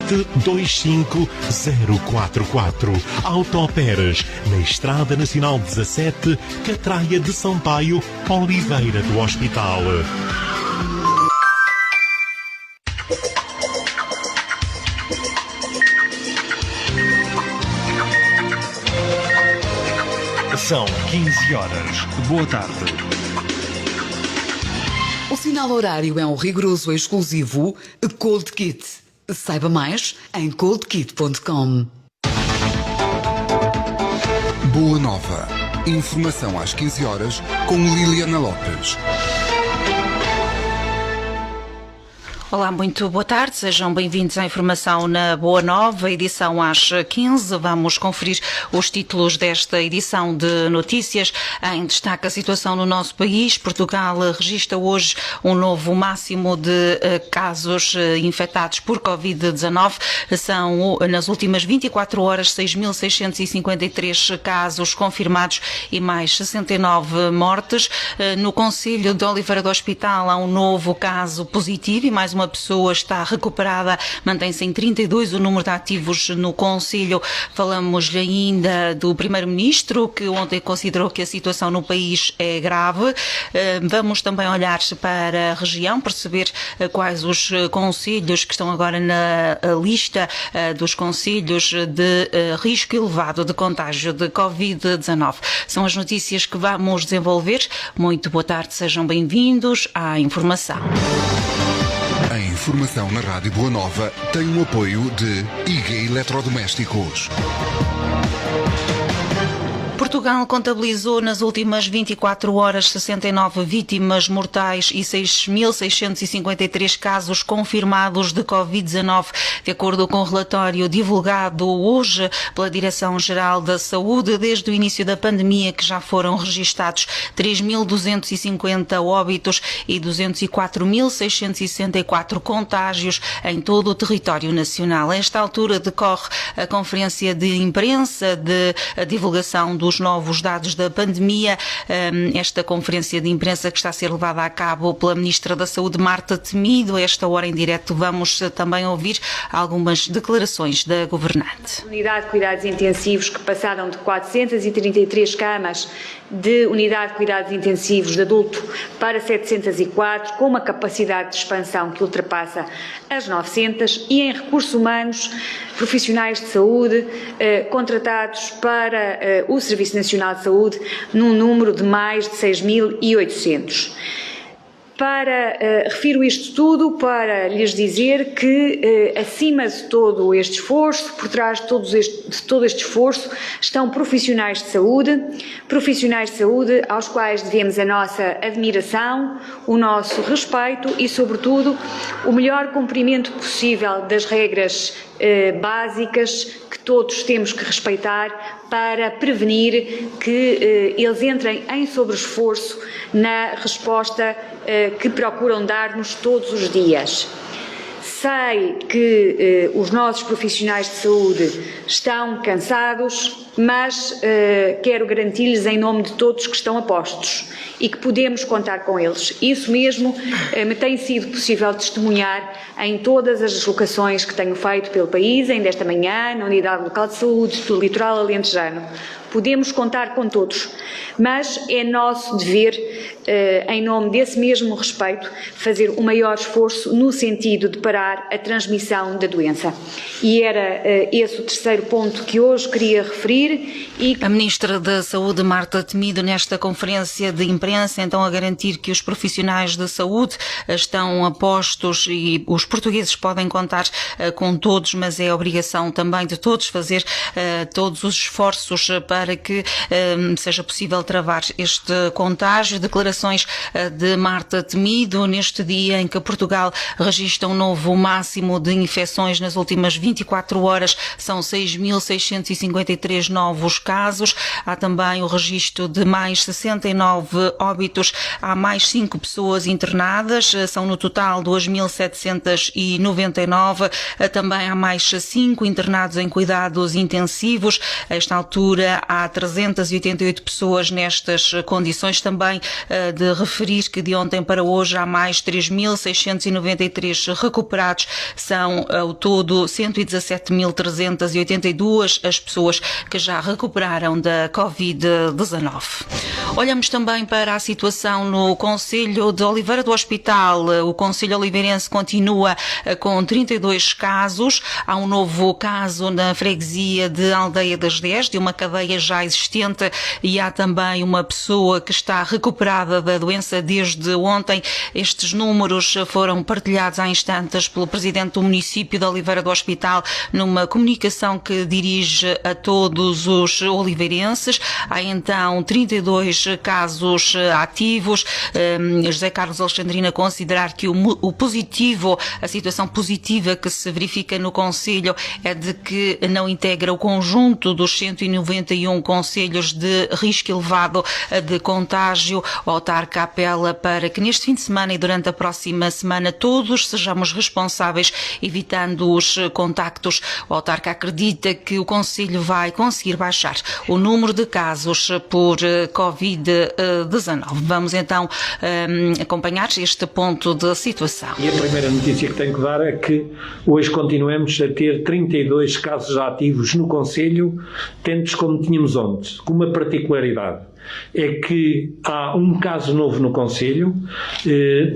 997250044. Autoperes, na Estrada Nacional 17, Catraia de Sampaio, Oliveira do Hospital. São 15 horas. Boa tarde. O sinal horário é um rigoroso exclusivo Cold Kit. Saiba mais em coldkit.com. Boa Nova. Informação às 15 horas com Liliana Lopes. Olá, muito boa tarde, sejam bem-vindos à informação na Boa Nova, edição às 15. Vamos conferir os títulos desta edição de notícias. Em destaque a situação no nosso país. Portugal registra hoje um novo máximo de casos infectados por Covid-19. São, nas últimas 24 horas, 6.653 casos confirmados e mais 69 mortes. No concelho de Oliveira do Hospital há um novo caso positivo e mais uma pessoa está recuperada, mantém-se em 32 o número de ativos no concelho. Falamos ainda do Primeiro-Ministro, que ontem considerou que a situação no país é grave. Vamos também olhar para a região, perceber quais os concelhos que estão agora na lista dos concelhos de risco elevado de contágio de Covid-19. São as notícias que vamos desenvolver. Muito boa tarde, sejam bem-vindos à informação. A informação na Rádio Boa Nova tem o apoio de IG Eletrodomésticos. Portugal contabilizou nas últimas 24 horas 69 vítimas mortais e 6.653 casos confirmados de Covid-19, de acordo com o relatório divulgado hoje pela Direção-Geral da Saúde. Desde o início da pandemia, que já foram registados 3.250 óbitos e 204.664 contágios em todo o território nacional. A esta altura decorre a conferência de imprensa de divulgação dos novos dados da pandemia. Esta conferência de imprensa que está a ser levada a cabo pela Ministra da Saúde, Marta Temido. A esta hora em direto vamos também ouvir algumas declarações da governante. Unidade de cuidados intensivos que passaram de 433 camas de unidade de cuidados intensivos de adulto para 704, com uma capacidade de expansão que ultrapassa as 900, e em recursos humanos, profissionais de saúde contratados para o Serviço Nacional de Saúde num número de mais de 6.800. Refiro isto tudo para lhes dizer que, acima de todo este esforço, por trás de todo este esforço, estão profissionais de saúde aos quais devemos a nossa admiração, o nosso respeito e, sobretudo, o melhor cumprimento possível das regras básicas que todos temos que respeitar para prevenir que eles entrem em sobreesforço na resposta que procuram dar-nos todos os dias. Sei que os nossos profissionais de saúde estão cansados, mas quero garantir-lhes em nome de todos que estão a postos e que podemos contar com eles. Isso mesmo me tem sido possível testemunhar em todas as deslocações que tenho feito pelo país, ainda esta manhã, na Unidade Local de Saúde do Litoral Alentejano. Podemos contar com todos, mas é nosso dever, em nome desse mesmo respeito, fazer o maior esforço no sentido de parar a transmissão da doença. E era esse o terceiro ponto que hoje queria referir. A Ministra da Saúde, Marta Temido, nesta conferência de imprensa, então a garantir que os profissionais de saúde estão a postos e os portugueses podem contar com todos, mas é a obrigação também de todos fazer todos os esforços para que seja possível travar este contágio. Declarações de Marta Temido neste dia em que Portugal registra um novo máximo de infecções nas últimas 24 horas. São 6.653 novos casos. Há também o registro de mais 69 óbitos, há mais 5 pessoas internadas, são no total 2.799, também há mais 5 internados em cuidados intensivos. A esta altura há 388 pessoas nestas condições. Também de referir que de ontem para hoje há mais 3.693 recuperados, são ao todo 117.382 as pessoas que já recuperaram da Covid-19. Olhamos também para a situação no Concelho de Oliveira do Hospital. O Concelho oliveirense continua com 32 casos. Há um novo caso na freguesia de Aldeia das 10, de uma cadeia já existente, e há também uma pessoa que está recuperada da doença desde ontem. Estes números foram partilhados há instantes pelo presidente do município de Oliveira do Hospital numa comunicação que dirige a todos os oliveirenses. Há então 32 casos ativos. José Carlos Alexandrino a considerar que o positivo, a situação positiva que se verifica no concelho é de que não integra o conjunto dos 191 concelhos de risco elevado de contágio. O autarca apela para que neste fim de semana e durante a próxima semana todos sejamos responsáveis, evitando os contactos. O autarca acredita que o concelho vai conseguir baixar o número de casos por Covid-19. Vamos então acompanhar este ponto de situação. E a primeira notícia que tenho que dar é que hoje continuamos a ter 32 casos ativos no concelho, tantos como tínhamos ontem, com uma particularidade. É que há um caso novo no concelho,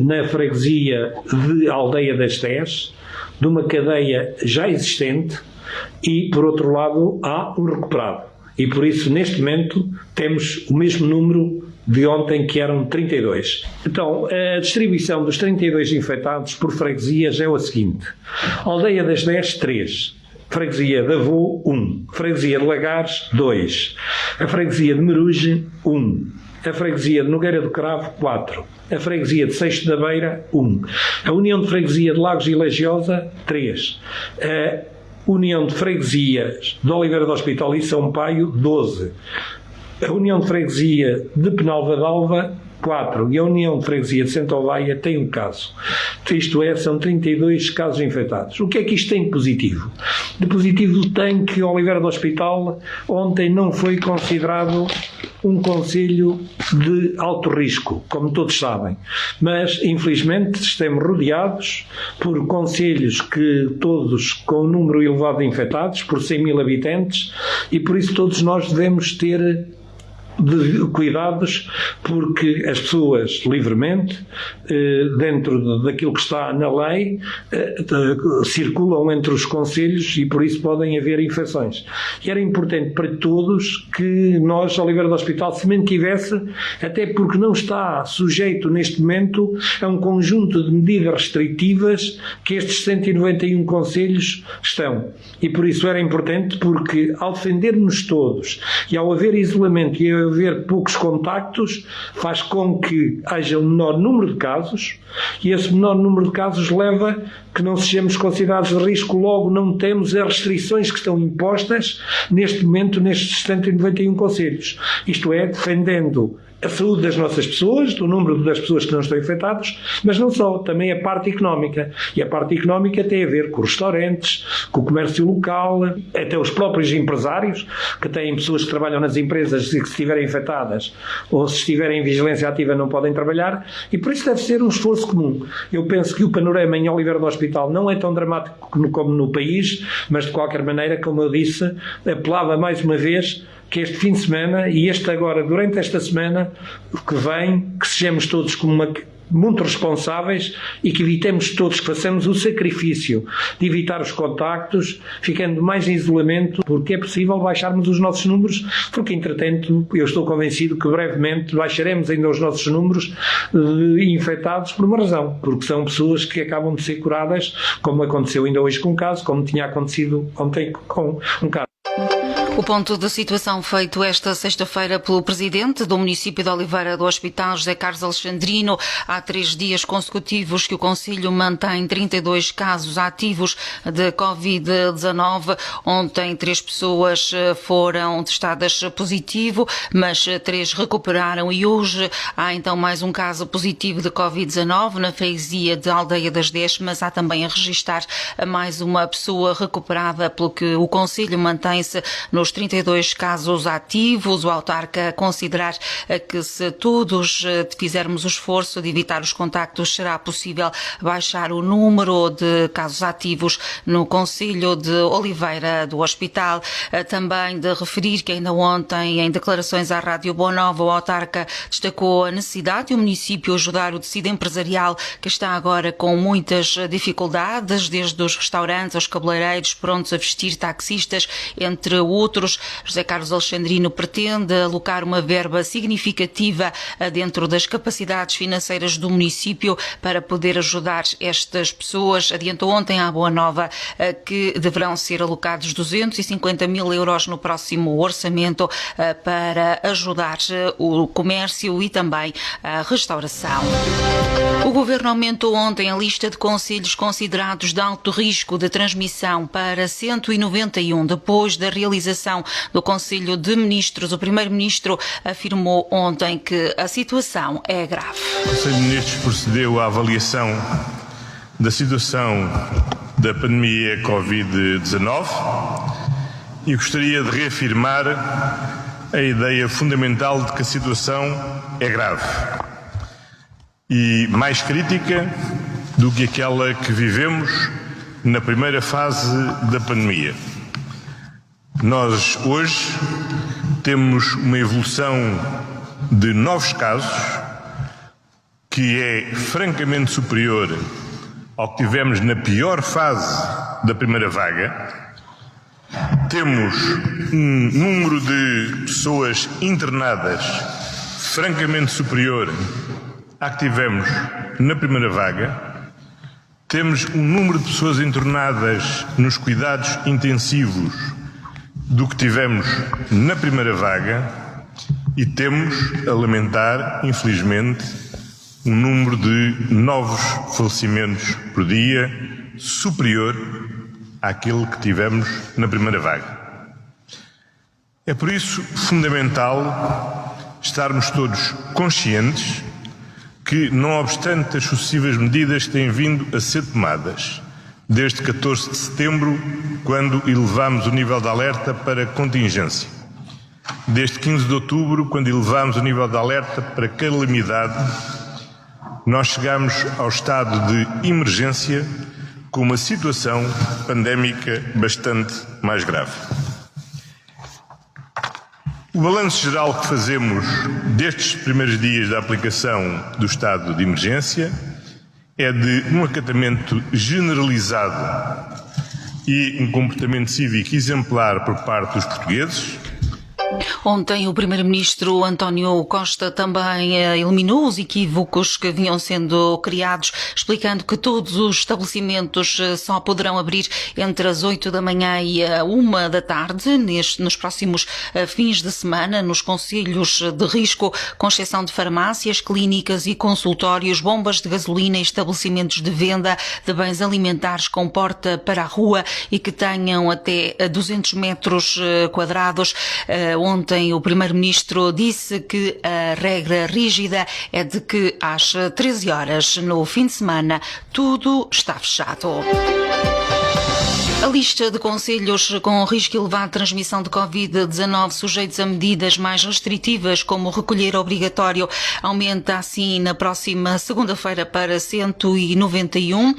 na freguesia de Aldeia das 10, de uma cadeia já existente, e por outro lado há um recuperado. E por isso neste momento temos o mesmo número de ontem, que eram 32. Então, a distribuição dos 32 infectados por freguesias é a seguinte: Aldeia das 10, 3. Freguesia de Avô, 1. Freguesia de Lagares, 2. A freguesia de Meruge, 1. A freguesia de Nogueira do Cravo, 4. A freguesia de Seixo da Beira, 1. A União de Freguesia de Lagos e Legiosa, 3. A União de Freguesias de Oliveira do Hospital e São Paio, 12. A União de Freguesia de Penalva d'Alva, 4. E a União de Freguesia de Santa Oveia tem um caso. Isto é, são 32 casos infectados. O que é que isto tem de positivo? De positivo tem que Oliveira do Hospital ontem não foi considerado um concelho de alto risco, como todos sabem. Mas, infelizmente, estamos rodeados por concelhos que todos com um número elevado de infectados, por 100 mil habitantes, e por isso todos nós devemos ter de cuidados, porque as pessoas livremente, dentro daquilo que está na lei, circulam entre os concelhos e por isso podem haver infecções. E era importante para todos que nós, Oliveira do Hospital, se mantivesse, até porque não está sujeito neste momento a um conjunto de medidas restritivas que estes 191 concelhos estão. E por isso era importante, porque ao defendermos todos e ao haver isolamento e haver poucos contactos, faz com que haja um menor número de casos, e esse menor número de casos leva que não sejamos considerados de risco, logo não temos as restrições que estão impostas neste momento nestes 191 concelhos. Isto é, defendendo a saúde das nossas pessoas, do número das pessoas que não estão infectadas, mas não só, também a parte económica. E a parte económica tem a ver com os restaurantes, com o comércio local, até os próprios empresários, que têm pessoas que trabalham nas empresas e que, se estiverem infectadas ou se estiverem em vigilância ativa, não podem trabalhar, e por isso deve ser um esforço comum. Eu penso que o panorama em Oliveira do Hospital não é tão dramático como no país, mas de qualquer maneira, como eu disse, apelava mais uma vez que este fim de semana e este agora, durante esta semana que vem, que sejamos todos muito responsáveis e que evitemos todos, que façamos o sacrifício de evitar os contactos, ficando mais em isolamento, porque é possível baixarmos os nossos números, porque entretanto eu estou convencido que brevemente baixaremos ainda os nossos números de infectados por uma razão, porque são pessoas que acabam de ser curadas, como aconteceu ainda hoje com um caso, como tinha acontecido ontem com um caso. O ponto de situação feito esta sexta-feira pelo presidente do município de Oliveira do Hospital, José Carlos Alexandrino. Há 3 dias consecutivos que o concelho mantém 32 casos ativos de Covid-19. Ontem 3 pessoas foram testadas positivo, mas 3 recuperaram e hoje há então mais um caso positivo de Covid-19 na freguesia de Aldeia das 10, mas há também a registrar mais uma pessoa recuperada, pelo que o concelho mantém-se nos 32 casos ativos. O autarca a considerar que se todos fizermos o esforço de evitar os contactos, será possível baixar o número de casos ativos no concelho de Oliveira do Hospital. Também de referir que ainda ontem, em declarações à Rádio Boa Nova, o autarca destacou a necessidade de o município ajudar o tecido empresarial que está agora com muitas dificuldades, desde os restaurantes aos cabeleireiros prontos a vestir, taxistas, entre outros. José Carlos Alexandrino pretende alocar uma verba significativa dentro das capacidades financeiras do município para poder ajudar estas pessoas. Adiantou ontem à Boa Nova que deverão ser alocados 250 mil euros no próximo orçamento para ajudar o comércio e também a restauração. O Governo aumentou ontem a lista de concelhos considerados de alto risco de transmissão para 191, depois da realização do Conselho de Ministros. O Primeiro-Ministro afirmou ontem que a situação é grave. O Conselho de Ministros procedeu à avaliação da situação da pandemia Covid-19 e gostaria de reafirmar a ideia fundamental de que a situação é grave e mais crítica do que aquela que vivemos na primeira fase da pandemia. Nós hoje temos uma evolução de novos casos que é francamente superior ao que tivemos na pior fase da primeira vaga. Temos um número de pessoas internadas francamente superior à que tivemos na primeira vaga. Temos um número de pessoas internadas nos cuidados intensivos do que tivemos na primeira vaga e temos a lamentar, infelizmente, um número de novos falecimentos por dia superior àquele que tivemos na primeira vaga. É por isso fundamental estarmos todos conscientes que, não obstante as sucessivas medidas que têm vindo a ser tomadas, desde 14 de setembro, quando elevamos o nível de alerta para contingência, desde 15 de outubro, quando elevamos o nível de alerta para calamidade, nós chegamos ao estado de emergência com uma situação pandémica bastante mais grave. O balanço geral que fazemos destes primeiros dias da aplicação do estado de emergência é de um acatamento generalizado e um comportamento cívico exemplar por parte dos portugueses. Ontem o Primeiro-Ministro António Costa também eliminou os equívocos que vinham sendo criados, explicando que todos os estabelecimentos só poderão abrir entre as 8 da manhã e a 1 da tarde, nos próximos fins de semana, nos concelhos de risco, com exceção de farmácias, clínicas e consultórios, bombas de gasolina e estabelecimentos de venda de bens alimentares com porta para a rua e que tenham até 200 metros quadrados. Ontem o Primeiro-Ministro disse que a regra rígida é de que às 13 horas no fim de semana tudo está fechado. A lista de concelhos com risco elevado de transmissão de Covid-19 sujeitos a medidas mais restritivas, como recolher obrigatório, aumenta assim na próxima segunda-feira para 191.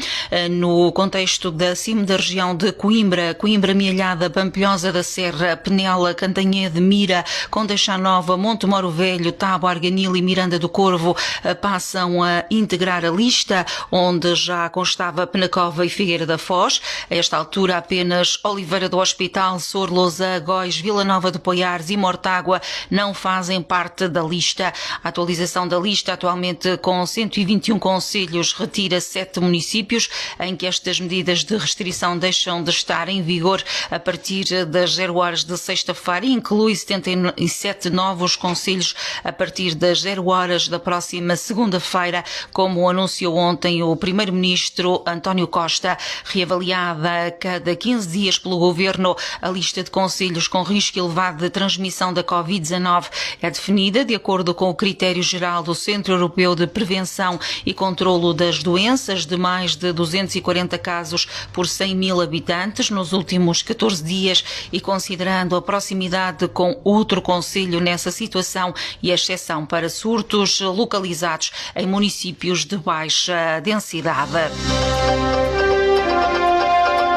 No contexto da CIM da região de Coimbra, Mialhada, Pampilhosa da Serra, Penela, Cantanhede, Mira, Condeixa Nova, Monte Moro Velho, Tábua, Arganil e Miranda do Corvo passam a integrar a lista, onde já constava Penacova e Figueira da Foz. A esta altura, altura apenas Oliveira do Hospital, Sor, Lousã, Góis, Vila Nova de Poiares e Mortágua não fazem parte da lista. A atualização da lista, atualmente com 121 concelhos, retira 7 municípios em que estas medidas de restrição deixam de estar em vigor a partir das 0 horas de sexta-feira e inclui 77 novos concelhos a partir das 0 horas da próxima segunda-feira, como anunciou ontem o Primeiro-Ministro António Costa. Reavaliada a cada 15 dias pelo Governo, a lista de concelhos com risco elevado de transmissão da Covid-19 é definida de acordo com o critério geral do Centro Europeu de Prevenção e Controlo das Doenças, de mais de 240 casos por 100 mil habitantes nos últimos 14 dias e considerando a proximidade com outro concelho nessa situação e a exceção para surtos localizados em municípios de baixa densidade.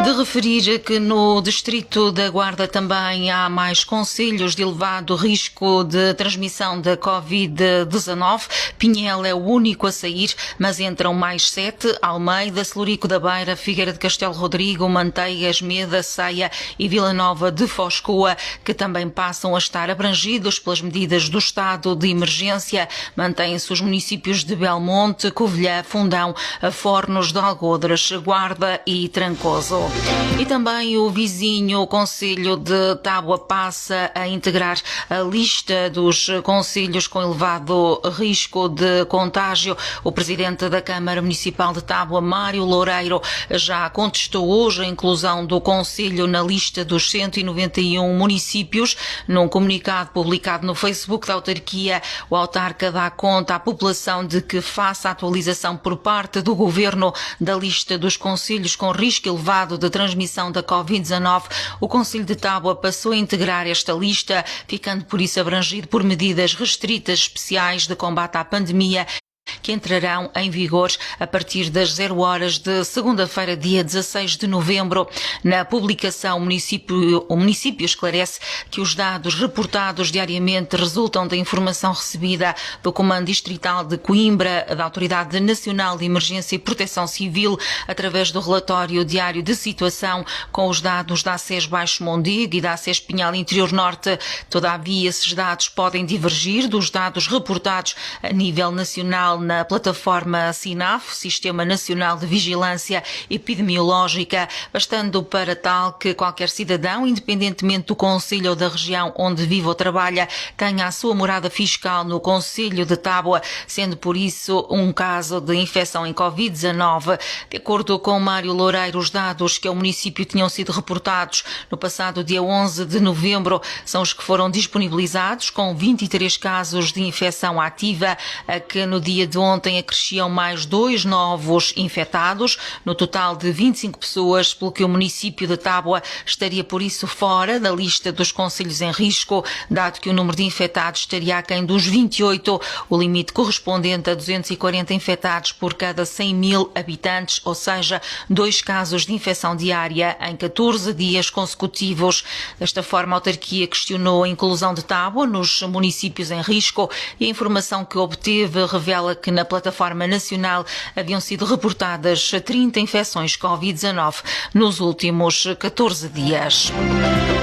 De referir que no distrito da Guarda também há mais concelhos de elevado risco de transmissão da Covid-19. Pinhel é o único a sair, mas entram mais 7, Almeida, Celurico da Beira, Figueira de Castelo Rodrigo, Manteigas, Meda, Ceia e Vila Nova de Foscoa, que também passam a estar abrangidos pelas medidas do estado de emergência. Mantêm-se os municípios de Belmonte, Covilhã, Fundão, Fornos de Algodres, Guarda e Trancoso. E também o vizinho concelho de Tábua passa a integrar a lista dos concelhos com elevado risco de contágio. O presidente da Câmara Municipal de Tábua, Mário Loureiro, já contestou hoje a inclusão do concelho na lista dos 191 municípios. Num comunicado publicado no Facebook da autarquia, o autarca dá conta à população de que, face à atualização por parte do governo da lista dos concelhos com risco elevado de transmissão da Covid-19, o Concelho de Tábua passou a integrar esta lista, ficando por isso abrangido por medidas restritas especiais de combate à pandemia, que entrarão em vigor a partir das 0 horas de segunda-feira, dia 16 de novembro. Na publicação, o município esclarece que os dados reportados diariamente resultam da informação recebida do Comando Distrital de Coimbra, da Autoridade Nacional de Emergência e Proteção Civil, através do relatório diário de situação com os dados da ACES Baixo Mondego e da ACES Pinhal Interior Norte. Todavia, esses dados podem divergir dos dados reportados a nível nacional na plataforma SINAF, Sistema Nacional de Vigilância Epidemiológica, bastando para tal que qualquer cidadão, independentemente do concelho ou da região onde vive ou trabalha, tenha a sua morada fiscal no concelho de Tábua, sendo por isso um caso de infecção em Covid-19. De acordo com Mário Loureiro, os dados que ao município tinham sido reportados no passado dia 11 de novembro são os que foram disponibilizados, com 23 casos de infecção ativa, a que no dia de ontem acresciam mais 2 novos infectados, no total de 25 pessoas, pelo que o município de Tábua estaria por isso fora da lista dos concelhos em risco, dado que o número de infectados estaria aquém dos 28, o limite correspondente a 240 infectados por cada 100 mil habitantes, ou seja, 2 casos de infecção diária em 14 dias consecutivos. Desta forma, a autarquia questionou a inclusão de Tábua nos municípios em risco e a informação que obteve revela que na plataforma nacional haviam sido reportadas 30 infecções Covid-19 nos últimos 14 dias.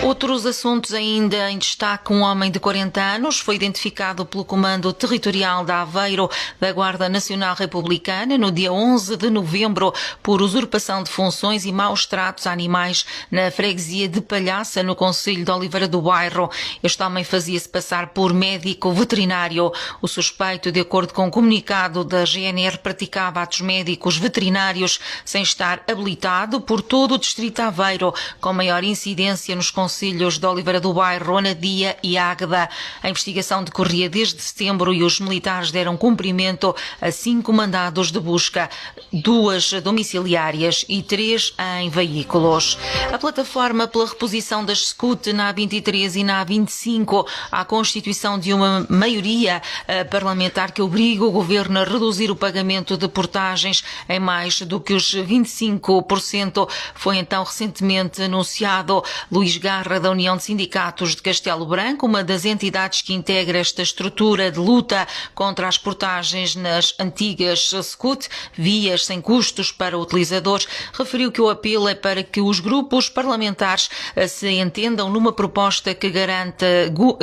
Outros assuntos ainda em destaque. Um homem de 40 anos foi identificado pelo Comando Territorial de Aveiro da Guarda Nacional Republicana no dia 11 de novembro por usurpação de funções e maus tratos a animais na freguesia de Palhaça, no concelho de Oliveira do Bairro. Este homem fazia-se passar por médico veterinário. O suspeito, de acordo com o comunicado da GNR, praticava atos médicos veterinários sem estar habilitado por todo o distrito de Aveiro, com maior incidência nos concelhos de Oliveira do Bairro, Anadia e Águeda. A investigação decorria desde setembro e os militares deram cumprimento a 5 mandados de busca, 2 domiciliárias e 3 em veículos. A plataforma pela reposição das SCUT na A23 e na A25, à constituição de uma maioria parlamentar que obriga o governo Governo a reduzir o pagamento de portagens em mais do que os 25%. Foi então recentemente anunciado. Luís Garra, da União de Sindicatos de Castelo Branco, uma das entidades que integra esta estrutura de luta contra as portagens nas antigas SCUT, vias sem custos para utilizadores, referiu que o apelo é para que os grupos parlamentares se entendam numa proposta que garanta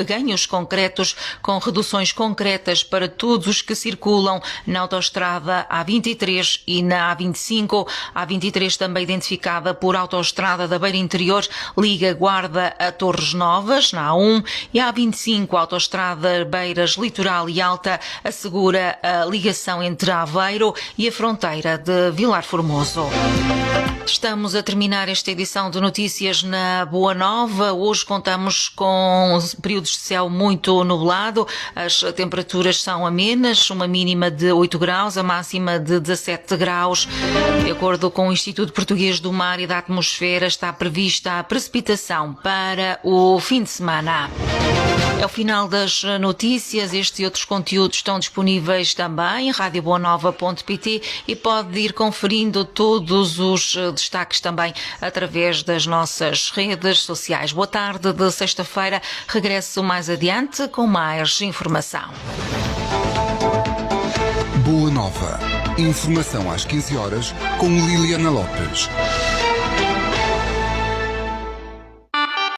ganhos concretos com reduções concretas para todos os que circulam na autoestrada A23 e na A25. A A23 também identificada por autoestrada da Beira Interior, liga Guarda a Torres Novas, na A1, e a A25, a autoestrada Beiras Litoral e Alta, assegura a ligação entre Aveiro e a fronteira de Vilar Formoso. Estamos a terminar esta edição de notícias na Boa Nova. Hoje contamos com períodos de céu muito nublado. As temperaturas são amenas, uma mínima de 8 graus, a máxima de 17 graus. De acordo com o Instituto Português do Mar e da Atmosfera, está prevista a precipitação para o fim de semana. É o final das notícias. Estes e outros conteúdos estão disponíveis também em radioboanova.pt e pode ir conferindo todos os destaques também através das nossas redes sociais. Boa tarde de sexta-feira. Regresso mais adiante com mais informação. Boa Nova. Informação às 15 horas com Liliana Lopes.